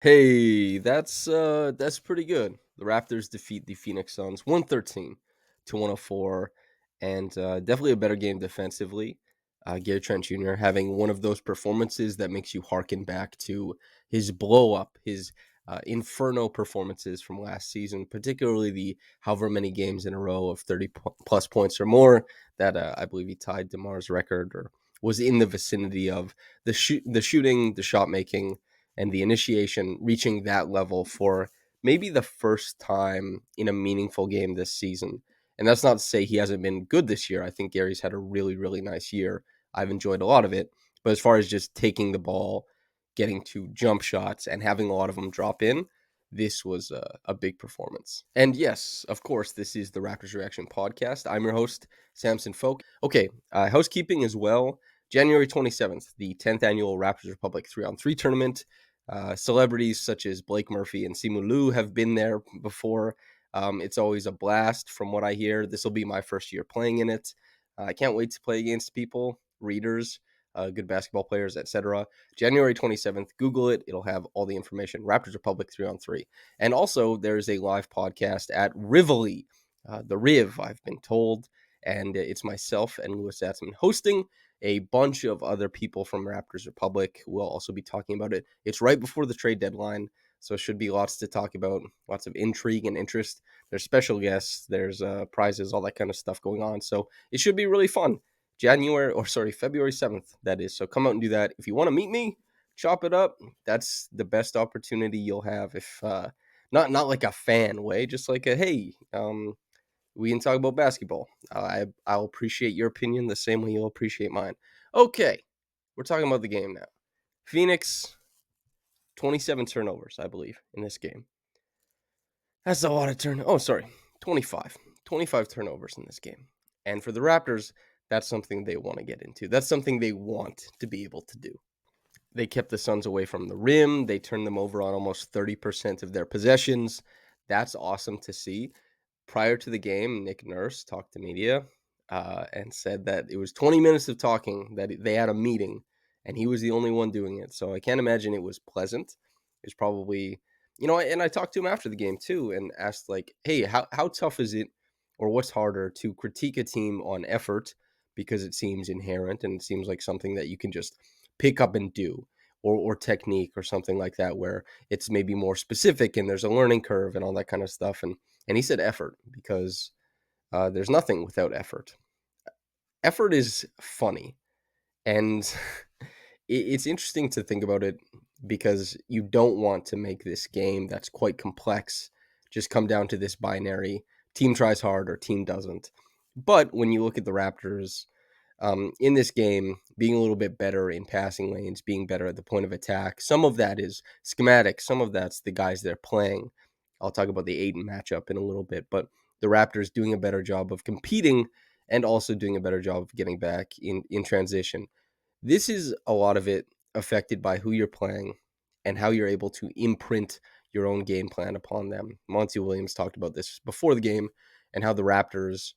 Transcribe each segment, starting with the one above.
Hey, that's pretty good. The Raptors defeat the Phoenix Suns 113 to 104, and definitely a better game defensively. Gary Trent Jr. having one of those performances that makes you harken back to his blow up, his inferno performances from last season, particularly the however many games in a row of 30 plus points or more that I believe he tied DeMar's record or was in the vicinity of the shooting, the shot making, and the initiation reaching that level for maybe the first time in a meaningful game this season. And that's not to say he hasn't been good this year. I think Gary's had a really, really nice year. I've enjoyed a lot of it. But as far as just taking the ball, getting to jump shots, and having a lot of them drop in, this was a big performance. And yes, of course, this is the Raptors Reaction Podcast. I'm your host, Samson Folk. Okay, housekeeping as well. January 27th, the 10th annual Raptors Republic 3-on-3 tournament. Celebrities such as Blake Murphy and Simu Liu have been there before. It's always a blast from what I hear. This will be my first year playing in it. I can't wait to play against people, readers, good basketball players, etc. January 27th, Google it. It'll have all the information. Raptors Republic 3-on-3. And also, there's a live podcast at Rivoli, the Riv, I've been told. And it's myself and Louis Zatzman hosting. A bunch of other people from Raptors Republic will also be talking about it. It's right before the trade deadline, so it should be lots to talk about, lots of intrigue and interest. There's special guests, there's prizes, all that kind of stuff going on. So it should be really fun. February 7th, that is. So come out and do that. If you want to meet me, chop it up. That's the best opportunity you'll have. If not like a fan way, just like a hey, we can talk about basketball. I'll appreciate your opinion the same way you'll appreciate mine. Okay, we're talking about the game now. Phoenix, 27 turnovers, I believe, in this game. That's a lot of 25. 25 turnovers in this game. And for the Raptors, that's something they want to get into. That's something they want to be able to do. They kept the Suns away from the rim. They turned them over on almost 30% of their possessions. That's awesome to see. Prior to the game, Nick Nurse talked to media and said that it was 20 minutes of talking, that they had a meeting, and he was the only one doing it. So I can't imagine it was pleasant. It was probably, and I talked to him after the game too and asked, like, hey, how tough is it or what's harder to critique a team on effort because it seems inherent and it seems like something that you can just pick up and do, or technique or something like that where it's maybe more specific and there's a learning curve and all that kind of stuff. And he said effort because there's nothing without effort. Effort is funny. And it's interesting to think about it because you don't want to make this game that's quite complex just come down to this binary team tries hard or team doesn't. But when you look at the Raptors in this game, being a little bit better in passing lanes, being better at the point of attack, some of that is schematic, some of that's the guys they're playing. I'll talk about the Ayton matchup in a little bit, but the Raptors doing a better job of competing and also doing a better job of getting back in transition. This is a lot of it affected by who you're playing and how you're able to imprint your own game plan upon them. Monty Williams talked about this before the game and how the Raptors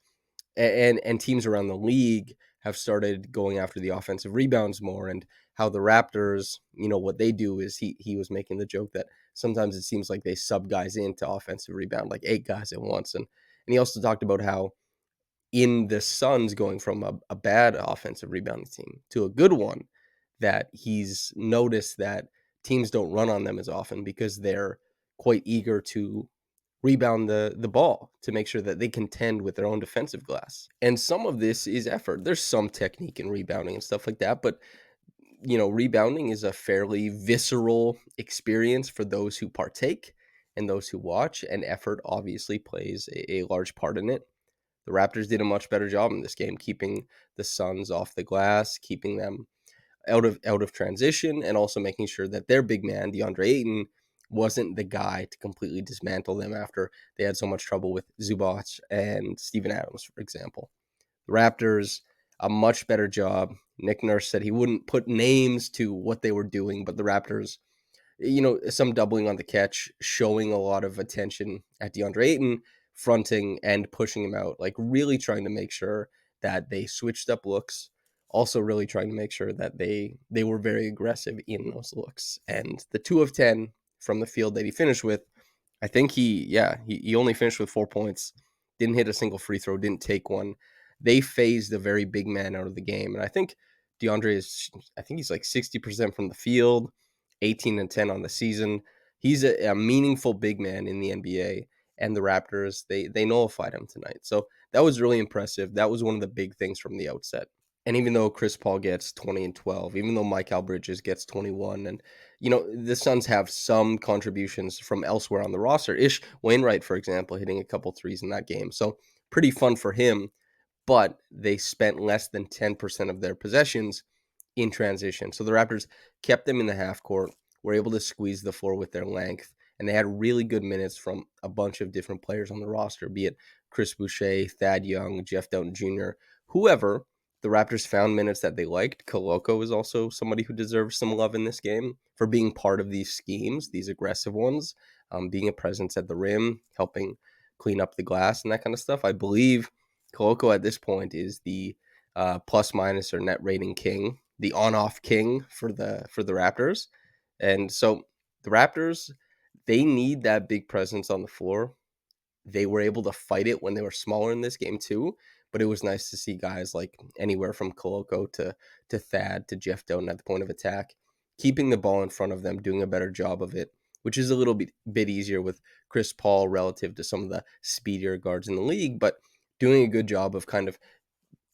and teams around the league have started going after the offensive rebounds more, and how the Raptors, what they do is he was making the joke that sometimes it seems like they sub guys into offensive rebound, like 8 guys at once. And he also talked about how in the Suns going from a bad offensive rebounding team to a good one, that he's noticed that teams don't run on them as often because they're quite eager to rebound the ball to make sure that they contend with their own defensive glass. And some of this is effort. There's some technique in rebounding and stuff like that, but rebounding is a fairly visceral experience for those who partake and those who watch, and effort obviously plays a large part in it. The Raptors did a much better job in this game, keeping the Suns off the glass, keeping them out of transition, and also making sure that their big man, DeAndre Ayton, wasn't the guy to completely dismantle them after they had so much trouble with Zubac and Steven Adams, for example. The Raptors, a much better job. Nick Nurse said he wouldn't put names to what they were doing, but the Raptors, some doubling on the catch, showing a lot of attention at DeAndre Ayton, fronting and pushing him out, like really trying to make sure that they switched up looks, also really trying to make sure that they were very aggressive in those looks. And the 2 of 10 from the field that he finished with, I think he only finished with 4 points, didn't hit a single free throw, didn't take one. They phased a very big man out of the game. And I think I think he's like 60% from the field, 18 and 10 on the season. He's a meaningful big man in the NBA. And the Raptors, they nullified him tonight. So that was really impressive. That was one of the big things from the outset. And even though Chris Paul gets 20 and 12, even though Mike Bridges gets 21, and the Suns have some contributions from elsewhere on the roster. Ish Wainwright, for example, hitting a couple threes in that game. So pretty fun for him, but they spent less than 10% of their possessions in transition. So the Raptors kept them in the half court, were able to squeeze the floor with their length, and they had really good minutes from a bunch of different players on the roster, be it Chris Boucher, Thad Young, Jeff Dowtin Jr., whoever. The Raptors found minutes that they liked. Koloko is also somebody who deserves some love in this game for being part of these schemes, these aggressive ones, being a presence at the rim, helping clean up the glass and that kind of stuff. I believe Koloko at this point is the plus minus or net rating king, the on-off king for the Raptors. And so the Raptors, they need that big presence on the floor. They were able to fight it when they were smaller in this game too, but it was nice to see guys like anywhere from Koloko to Thad to Jeff Dowtin at the point of attack, keeping the ball in front of them, doing a better job of it, which is a little bit easier with Chris Paul relative to some of the speedier guards in the league, but doing a good job of kind of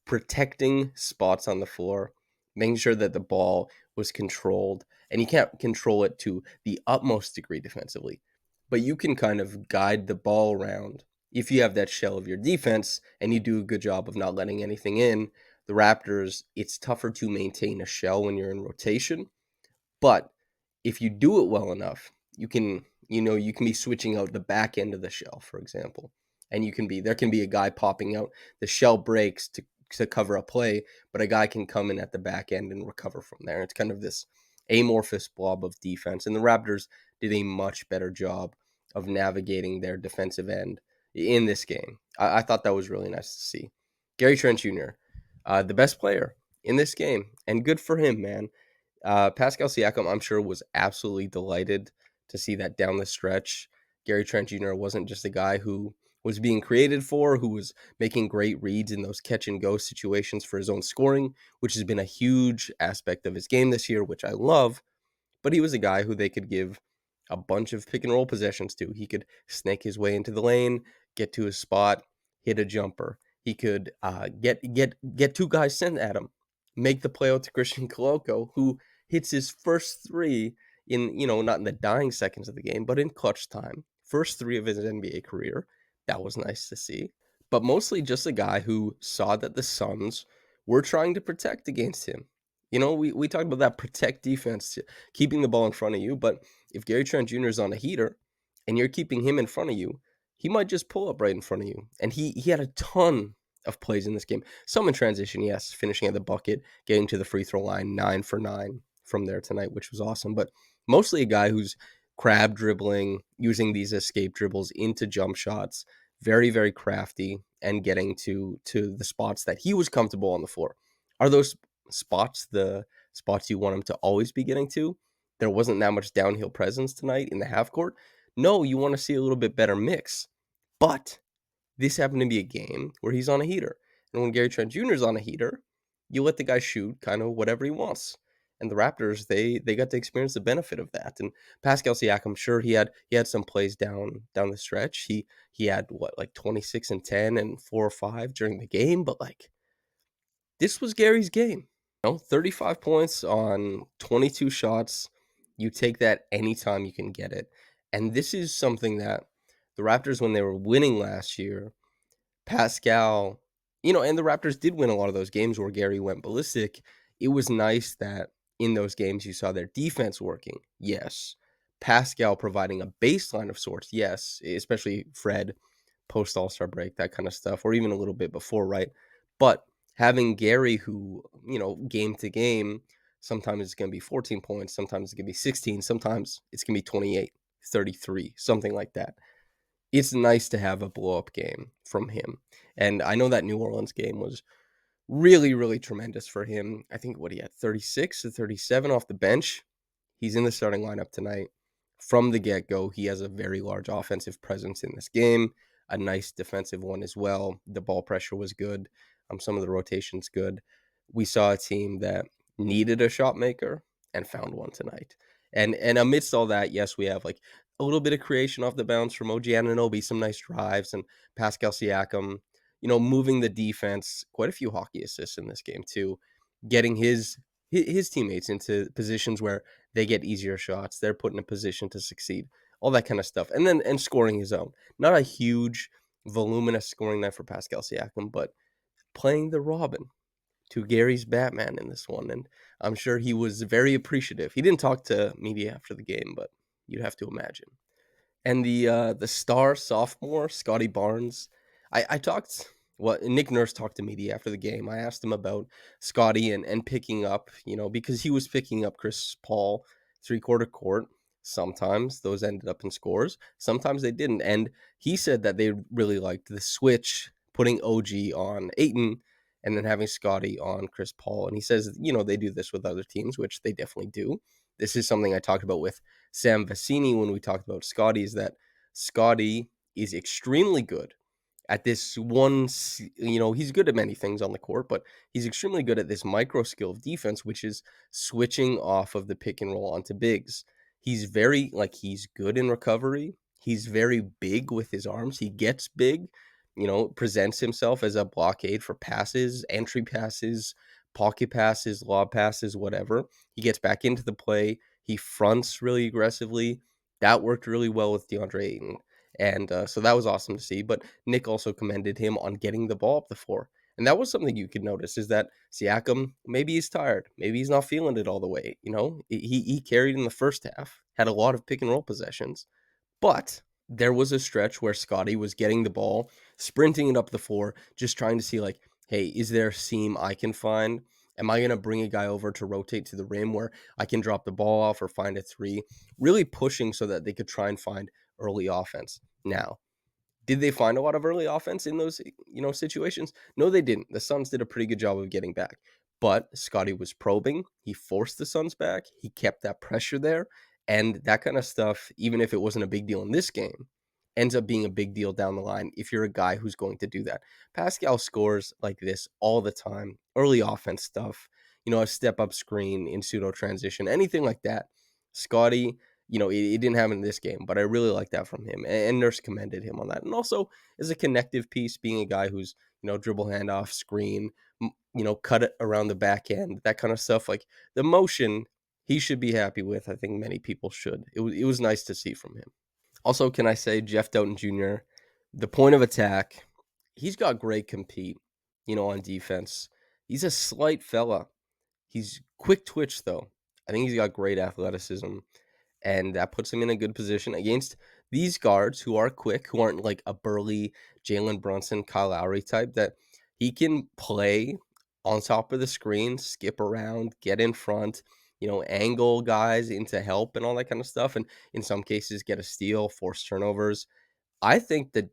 protecting spots on the floor, making sure that the ball was controlled. And you can't control it to the utmost degree defensively, but you can kind of guide the ball around. If you have that shell of your defense and you do a good job of not letting anything in, the Raptors, it's tougher to maintain a shell when you're in rotation. But if you do it well enough, you can be switching out the back end of the shell, for example. And there can be a guy popping out, the shell breaks to cover a play, but a guy can come in at the back end and recover from there. It's kind of this amorphous blob of defense. And the Raptors did a much better job of navigating their defensive end in this game. I thought that was really nice to see. Gary Trent Jr., the best player in this game, and good for him, man. Pascal Siakam, I'm sure, was absolutely delighted to see that down the stretch. Gary Trent Jr. wasn't just a guy who was being created for, who was making great reads in those catch and go situations for his own scoring, which has been a huge aspect of his game this year, which I love. But he was a guy who they could give a bunch of pick and roll possessions to. He could snake his way into the lane, get to his spot, hit a jumper. He could get two guys sent at him, make the play out to Christian Koloko, who hits his first three in, not in the dying seconds of the game, but in clutch time. First three of his NBA career. That was nice to see. But mostly just a guy who saw that the Suns were trying to protect against him. We talked about that protect defense, keeping the ball in front of you. But if Gary Trent Jr. is on a heater and you're keeping him in front of you, he might just pull up right in front of you. And he had a ton of plays in this game. Some in transition, yes, finishing at the bucket, getting to the free throw line, 9 for 9 from there tonight, which was awesome. But mostly a guy who's crab dribbling, using these escape dribbles into jump shots, very, very crafty, and getting to the spots that he was comfortable on the floor. Are those spots the spots you want him to always be getting to? There wasn't that much downhill presence tonight in the half court. No, you want to see a little bit better mix. But this happened to be a game where he's on a heater. And when Gary Trent Jr. is on a heater, you let the guy shoot kind of whatever he wants. And the Raptors, they got to experience the benefit of that. And Pascal Siakam, sure, he had some plays down the stretch. He had like 26 and 10 and 4 or 5 during the game, but like this was Gary's game. 35 points on 22 shots. You take that anytime you can get it. And this is something that the Raptors, when they were winning last year, Pascal, and the Raptors did win a lot of those games where Gary went ballistic. It was nice that in those games you saw their defense working. Yes. Pascal providing a baseline of sorts. Yes. Especially Fred post All-Star break, that kind of stuff, or even a little bit before, right? But having Gary who, game to game, sometimes it's going to be 14 points, sometimes it's going to be 16, sometimes it's going to be 28, 33, something like that. It's nice to have a blow-up game from him. And I know that New Orleans game was really, really tremendous for him. I think he had 36 or 37 off the bench. He's in the starting lineup tonight. from the get-go, he has a very large offensive presence in this game, a nice defensive one as well. The ball pressure was good. Some of the rotations good. We saw a team that needed a shot maker and found one tonight. And amidst all that, yes, we have like a little bit of creation off the bounce from OG Anunoby, some nice drives, and Pascal Siakam, moving the defense. Quite a few hockey assists in this game too, getting his teammates into positions where they get easier shots. They're put in a position to succeed. All that kind of stuff. And scoring his own. Not a huge, voluminous scoring night for Pascal Siakam, but playing the Robin to Gary's Batman in this one. And I'm sure he was very appreciative. He didn't talk to media after the game, but you'd have to imagine. And the star sophomore, Scotty Barnes, I talked Nick Nurse talked to media after the game. I asked him about Scotty and picking up, because he was picking up Chris Paul three-quarter court. Sometimes those ended up in scores, sometimes they didn't. And he said that they really liked the switch, putting OG on Ayton and then having Scotty on Chris Paul. And he says, they do this with other teams, which they definitely do. This is something I talked about with Sam Vecini when we talked about Scotty, is that Scotty is extremely good at this one. He's good at many things on the court, but he's extremely good at this micro skill of defense, which is switching off of the pick and roll onto bigs. He's good in recovery. He's very big with his arms. He gets big, presents himself as a blockade for passes, entry passes, pocket passes, lob passes, whatever. He gets back into the play. He fronts really aggressively. That worked really well with DeAndre Ayton. And so that was awesome to see. But Nick also commended him on getting the ball up the floor. And that was something you could notice, is that Siakam, maybe he's tired. Maybe he's not feeling it all the way. He carried in the first half, had a lot of pick and roll possessions. But there was a stretch where Scotty was getting the ball, sprinting it up the floor, just trying to see, like, hey, is there a seam I can find? Am I going to bring a guy over to rotate to the rim where I can drop the ball off or find a three? Really pushing so that they could try and find early offense. Now, did they find a lot of early offense in those, situations? No, they didn't. The Suns did a pretty good job of getting back. But Scotty was probing. He forced the Suns back. He kept that pressure there. And that kind of stuff, even if it wasn't a big deal in this game, ends up being a big deal down the line if you're a guy who's going to do that. Pascal scores like this all the time. Early offense stuff, a step up screen in pseudo transition, anything like that. Scotty, it didn't happen in this game, but I really like that from him. And Nurse commended him on that. And also as a connective piece, being a guy who's, dribble handoff, screen, cut it around the back end, that kind of stuff. Like the motion, he should be happy with. I think many people should. It was nice to see from him. Also, can I say Jeff Dowtin Jr., the point of attack, he's got great compete, on defense. He's a slight fella. He's quick twitch, though. I think he's got great athleticism, and that puts him in a good position against these guards who are quick, who aren't like a burly Jalen Brunson, Kyle Lowry type, that he can play on top of the screen, skip around, get in front, angle guys into help and all that kind of stuff. And in some cases, get a steal, force turnovers. I think that,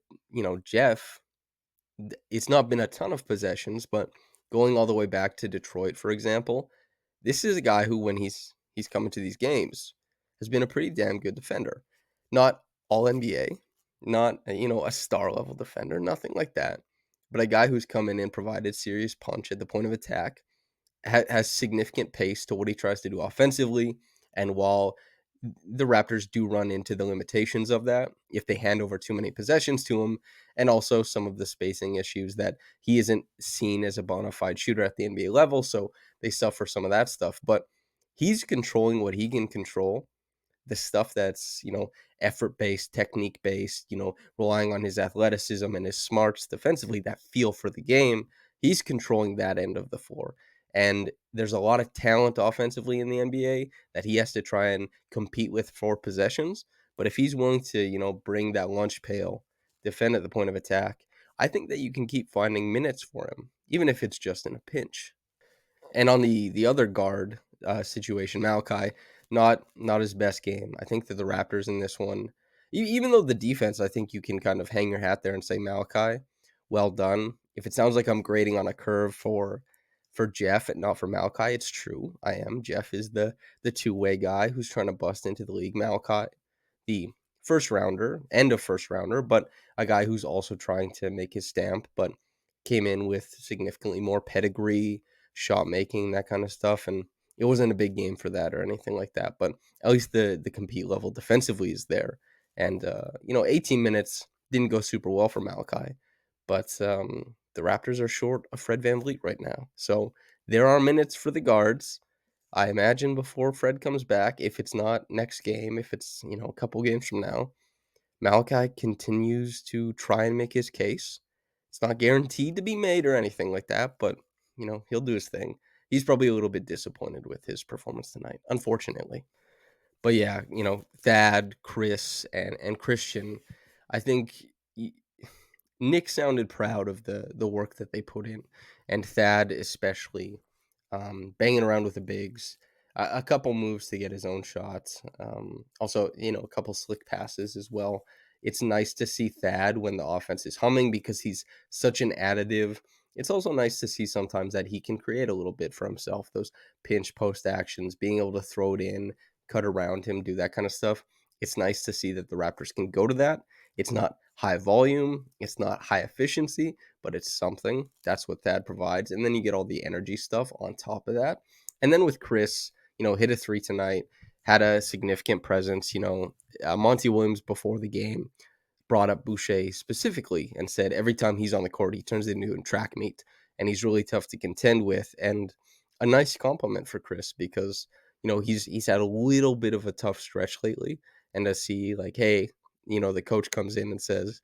Jeff, it's not been a ton of possessions, but going all the way back to Detroit, for example, this is a guy who, when he's coming to these games, has been a pretty damn good defender. Not all NBA, not a star level defender, nothing like that, but a guy who's come in and provided serious punch at the point of attack, has significant pace to what he tries to do offensively. And while the Raptors do run into the limitations of that if they hand over too many possessions to him, and also some of the spacing issues that he isn't seen as a bona fide shooter at the NBA level, so they suffer some of that stuff. But he's controlling what he can control, the stuff that's, effort based, technique based, relying on his athleticism and his smarts defensively, that feel for the game. He's controlling that end of the floor. And there's a lot of talent offensively in the NBA that he has to try and compete with for possessions. But if he's willing to, bring that lunch pail, defend at the point of attack, I think that you can keep finding minutes for him, even if it's just in a pinch. And on the other guard situation, Malachi, not his best game. I think that the Raptors in this one, even though the defense, I think you can kind of hang your hat there and say Malachi, well done. If it sounds like I'm grading on a curve for Jeff and not for Malachi, it's true. I am. Jeff is the two-way guy who's trying to bust into the league. Malachi, the first rounder, end of first rounder, but a guy who's also trying to make his stamp, but came in with significantly more pedigree, shot making, that kind of stuff. And it wasn't a big game for that or anything like that. But at least the compete level defensively is there. And, 18 minutes didn't go super well for Malachi. But the Raptors are short of Fred VanVleet right now. So there are minutes for the guards. I imagine before Fred comes back, if it's not next game, if it's, a couple games from now, Malachi continues to try and make his case. It's not guaranteed to be made or anything like that, but, he'll do his thing. He's probably a little bit disappointed with his performance tonight, unfortunately. But yeah, Thad, Chris, and Christian, I think Nick sounded proud of the work that they put in, and Thad especially, banging around with the bigs, a couple moves to get his own shots. Also, a couple slick passes as well. It's nice to see Thad when the offense is humming because he's such an additive. It's also nice to see sometimes that he can create a little bit for himself. Those pinch post actions, being able to throw it in, cut around him, do that kind of stuff. It's nice to see that the Raptors can go to that. It's not high volume, it's not high efficiency, but it's something. That's what Thad provides. And then you get all the energy stuff on top of that. And then with Chris, hit a three tonight, had a significant presence. Monty Williams before the game brought up Boucher specifically and said every time he's on the court, he turns into a track meet, and he's really tough to contend with. And a nice compliment for Chris because he's had a little bit of a tough stretch lately, and to see like, hey, the coach comes in and says,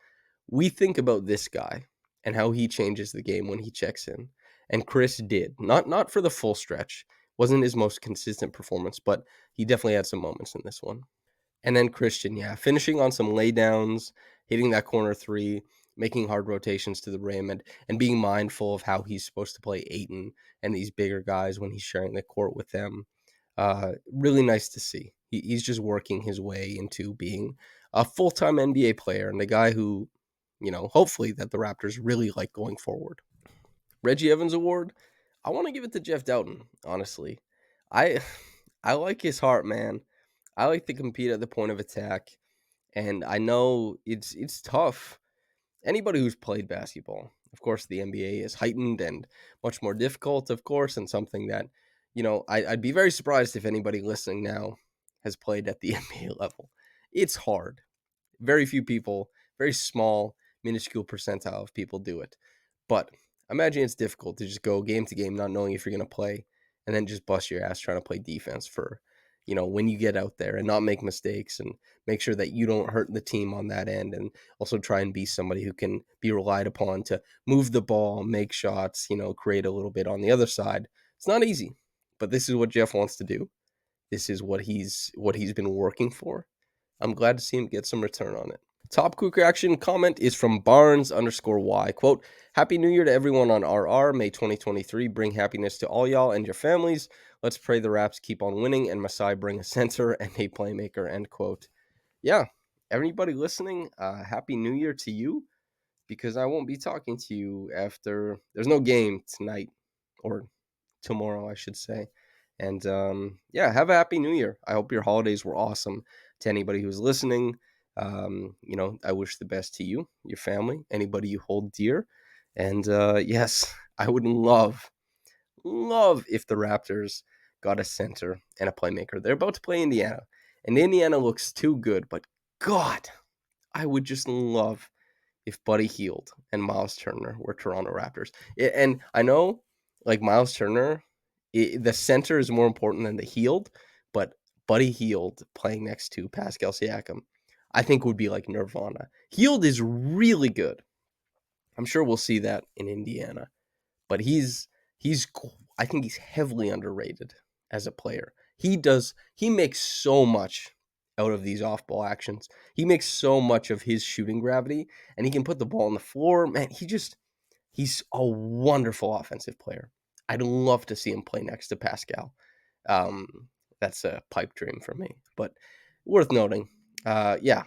we think about this guy and how he changes the game when he checks in. And Chris did. Not for the full stretch. Wasn't his most consistent performance, but he definitely had some moments in this one. And then Christian, yeah, finishing on some laydowns, hitting that corner three, making hard rotations to the rim, and being mindful of how he's supposed to play Aiton and these bigger guys when he's sharing the court with them. Really nice to see. He's just working his way into being a full-time NBA player and a guy who, hopefully that the Raptors really like going forward. Reggie Evans Award, I want to give it to Jeff Dowtin, honestly. I I like his heart, man. I like to compete at the point of attack, and I know it's tough. Anybody who's played basketball, of course, the NBA is heightened and much more difficult, of course, and something that I'd be very surprised if anybody listening now has played at the NBA level. It's hard. Very few people, very small, minuscule percentile of people do it. But imagine it's difficult to just go game to game, not knowing if you're going to play, and then just bust your ass trying to play defense for, when you get out there and not make mistakes and make sure that you don't hurt the team on that end. And also try and be somebody who can be relied upon to move the ball, make shots, create a little bit on the other side. It's not easy, but this is what Jeff wants to do. This is what he's been working for. I'm glad to see him get some return on it. Top quick reaction comment is from Barnes_Y. Quote, Happy New Year to everyone on RR. May 2023 bring happiness to all y'all and your families. Let's pray the Raps keep on winning and Masai bring a center and a playmaker. End quote. Yeah, everybody listening, Happy New Year to you, because I won't be talking to you after there's no game tonight or tomorrow, I should say. And yeah, have a happy new year. I hope your holidays were awesome. To anybody who's listening, I wish the best to you, your family, anybody you hold dear. And yes, I would love if the Raptors got a center and a playmaker. They're about to play Indiana, and Indiana looks too good, but God, I would just love if Buddy Hield and Miles Turner were Toronto Raptors. And I know, like Miles Turner, the center is more important than the Hield, but Buddy Hield playing next to Pascal Siakam, I think would be like Nirvana. Hield is really good. I'm sure we'll see that in Indiana, but he's I think he's heavily underrated as a player. He makes so much out of these off-ball actions. He makes so much of his shooting gravity, and he can put the ball on the floor. Man, he's a wonderful offensive player. I'd love to see him play next to Pascal. Um, that's a pipe dream for me, but worth noting. Yeah,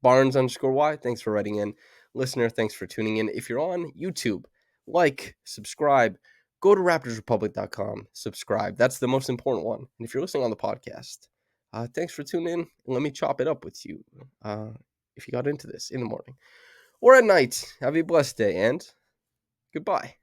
Barnes_Y, thanks for writing in. Listener, thanks for tuning in. If you're on YouTube, like, subscribe, go to raptorsrepublic.com, subscribe. That's the most important one. And if you're listening on the podcast, Thanks for tuning in. Let me chop it up with you if you got into this in the morning or at night. Have a blessed day and goodbye.